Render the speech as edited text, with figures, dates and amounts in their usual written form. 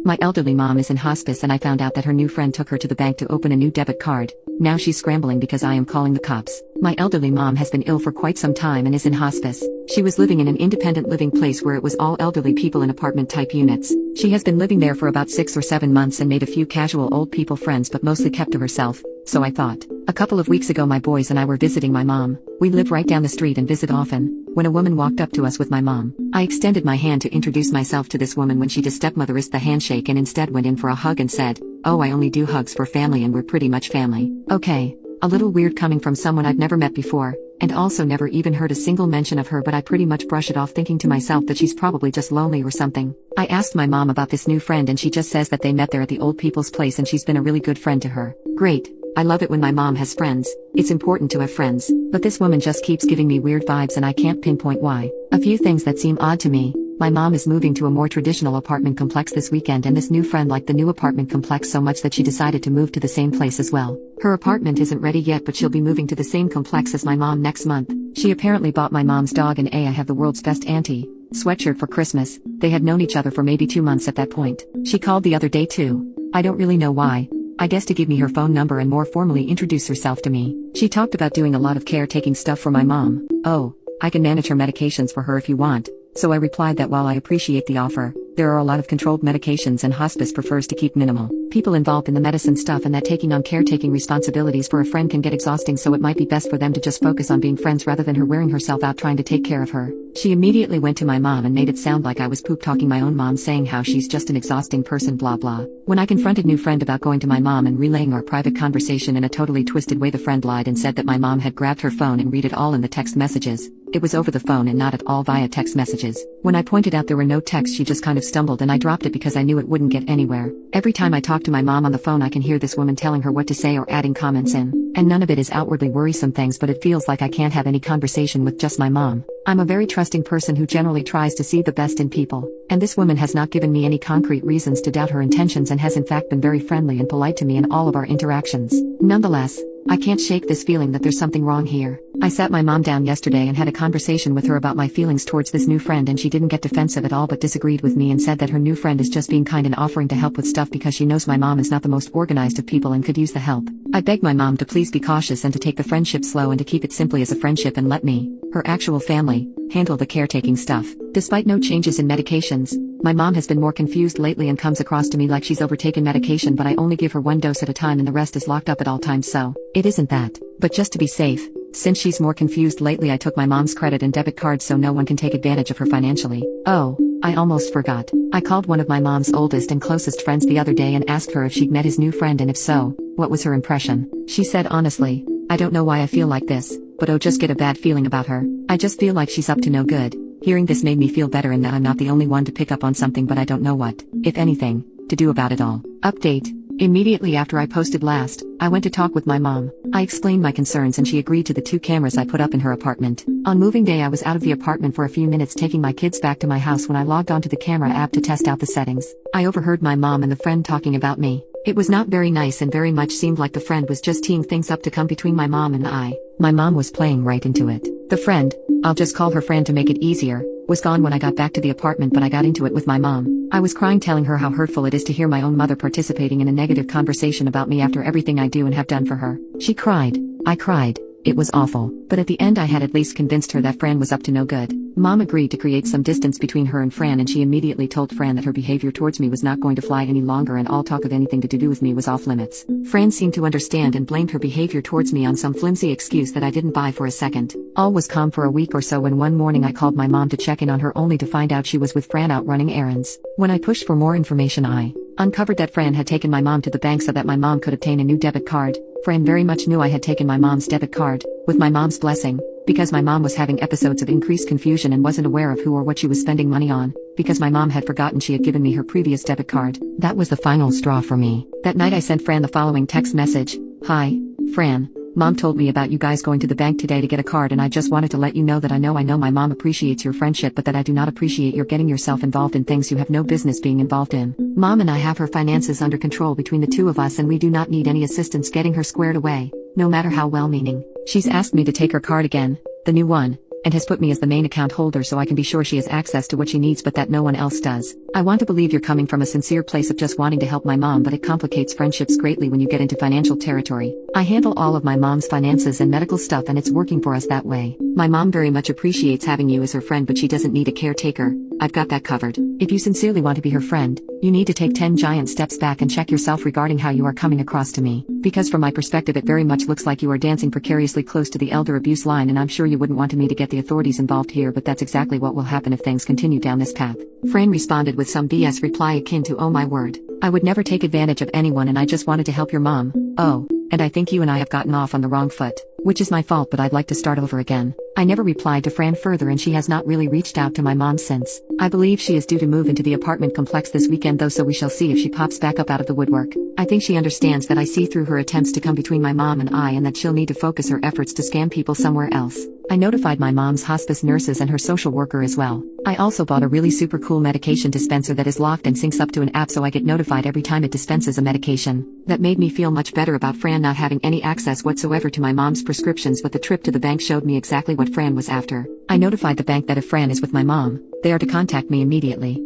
My elderly mom is in hospice and I found out that her new friend took her to the bank to open a new debit card. Now she's scrambling because I am calling the cops. My elderly mom has been ill for quite some time and is in hospice. She was living in an independent living place where it was all elderly people in apartment type units. She has been living there for about 6 or 7 months and made a few casual old people friends but mostly kept to herself, so I thought. A couple of weeks ago my boys and I were visiting my mom. We live right down the street and visit often. When a woman walked up to us with my mom, I extended my hand to introduce myself to this woman when she just stepmotherist the handshake and instead went in for a hug and said, "Oh, I only do hugs for family and we're pretty much family." Okay. A little weird coming from someone I've never met before, and also never even heard a single mention of her, but I pretty much brush it off thinking to myself that she's probably just lonely or something. I asked my mom about this new friend and she just says that they met there at the old people's place and she's been a really good friend to her. Great. I love it when my mom has friends. It's important to have friends, but this woman just keeps giving me weird vibes and I can't pinpoint why. A few things that seem odd to me. My mom is moving to a more traditional apartment complex this weekend and this new friend liked the new apartment complex so much that she decided to move to the same place as well. Her apartment isn't ready yet but she'll be moving to the same complex as my mom next month. She apparently bought my mom's dog and I have the world's best auntie sweatshirt for Christmas. They had known each other for maybe 2 months at that point. She called the other day too. I don't really know why. I guess to give me her phone number and more formally introduce herself to me. She talked about doing a lot of caretaking stuff for my mom. Oh, I can manage her medications for her if you want. So I replied that while I appreciate the offer, there are a lot of controlled medications and hospice prefers to keep minimal people involved in the medicine stuff and that taking on caretaking responsibilities for a friend can get exhausting, so it might be best for them to just focus on being friends rather than her wearing herself out trying to take care of her. She immediately went to my mom and made it sound like I was poop talking my own mom, saying how she's just an exhausting person blah blah. When I confronted new friend about going to my mom and relaying our private conversation in a totally twisted way, the friend lied and said that my mom had grabbed her phone and read it all in the text messages. It was over the phone and not at all via text messages. When I pointed out there were no texts, she just kind of stumbled and I dropped it because I knew it wouldn't get anywhere. Every time I talk to my mom on the phone I can hear this woman telling her what to say or adding comments in. And none of it is outwardly worrisome things, but it feels like I can't have any conversation with just my mom. I'm a very trusting person who generally tries to see the best in people. And this woman has not given me any concrete reasons to doubt her intentions and has in fact been very friendly and polite to me in all of our interactions. Nonetheless, I can't shake this feeling that there's something wrong here. I sat my mom down yesterday and had a conversation with her about my feelings towards this new friend, and she didn't get defensive at all but disagreed with me and said that her new friend is just being kind and offering to help with stuff because she knows my mom is not the most organized of people and could use the help. I begged my mom to please be cautious and to take the friendship slow and to keep it simply as a friendship and let me, her actual family, handle the caretaking stuff. Despite no changes in medications, my mom has been more confused lately and comes across to me like she's overtaken medication, but I only give her 1 dose at a time and the rest is locked up at all times, so it isn't that. But just to be safe, since she's more confused lately, I took my mom's credit and debit card so no one can take advantage of her financially. Oh, I almost forgot. I called one of my mom's oldest and closest friends the other day and asked her if she'd met his new friend and if so, what was her impression. She said, "Honestly, I don't know why I feel like this, but just get a bad feeling about her. I just feel like she's up to no good." Hearing this made me feel better and that I'm not the only one to pick up on something, but I don't know what, if anything, to do about it all. Update. Immediately after I posted last, I went to talk with my mom. I explained my concerns and she agreed to the 2 cameras I put up in her apartment. On moving day I was out of the apartment for a few minutes taking my kids back to my house when I logged onto the camera app to test out the settings. I overheard my mom and the friend talking about me. It was not very nice and very much seemed like the friend was just teeing things up to come between my mom and I. My mom was playing right into it. The friend, I'll just call her Fran to make it easier, was gone when I got back to the apartment, but I got into it with my mom. I was crying telling her how hurtful it is to hear my own mother participating in a negative conversation about me after everything I do and have done for her. She cried. I cried. It was awful. But at the end I had at least convinced her that Fran was up to no good. Mom agreed to create some distance between her and Fran, and she immediately told Fran that her behavior towards me was not going to fly any longer and all talk of anything to do with me was off limits. Fran seemed to understand and blamed her behavior towards me on some flimsy excuse that I didn't buy for a second. All was calm for a week or so when one morning I called my mom to check in on her only to find out she was with Fran out running errands. When I pushed for more information I uncovered that Fran had taken my mom to the bank so that my mom could obtain a new debit card. Fran very much knew I had taken my mom's debit card, with my mom's blessing, because my mom was having episodes of increased confusion and wasn't aware of who or what she was spending money on, because my mom had forgotten she had given me her previous debit card. That was the final straw for me. That night I sent Fran the following text message. "Hi, Fran. Mom told me about you guys going to the bank today to get a card, and I just wanted to let you know that I know my mom appreciates your friendship, but that I do not appreciate your getting yourself involved in things you have no business being involved in. Mom and I have her finances under control between the 2 of us and we do not need any assistance getting her squared away, no matter how well-meaning. She's asked me to take her card again, the new one, and has put me as the main account holder so I can be sure she has access to what she needs but that no one else does. I want to believe you're coming from a sincere place of just wanting to help my mom, but it complicates friendships greatly when you get into financial territory. I handle all of my mom's finances and medical stuff, and it's working for us that way. My mom very much appreciates having you as her friend, but she doesn't need a caretaker. I've got that covered. If you sincerely want to be her friend, you need to take 10 giant steps back and check yourself regarding how you are coming across to me. Because from my perspective it very much looks like you are dancing precariously close to the elder abuse line, and I'm sure you wouldn't want me to get the authorities involved here, but that's exactly what will happen if things continue down this path. Fran responded with some BS reply akin to, "Oh my word. I would never take advantage of anyone, and I just wanted to help your mom. Oh, and I think you and I have gotten off on the wrong foot. Which is my fault, but I'd like to start over again." I never replied to Fran further, and she has not really reached out to my mom since. I believe she is due to move into the apartment complex this weekend though, so we shall see if she pops back up out of the woodwork. I think she understands that I see through her attempts to come between my mom and I, and that she'll need to focus her efforts to scam people somewhere else. I notified my mom's hospice nurses and her social worker as well. I also bought a really super cool medication dispenser that is locked and syncs up to an app so I get notified every time it dispenses a medication. That made me feel much better about Fran not having any access whatsoever to my mom's prescriptions, but the trip to the bank showed me exactly what Fran was after. I notified the bank that if Fran is with my mom, they are to contact me immediately.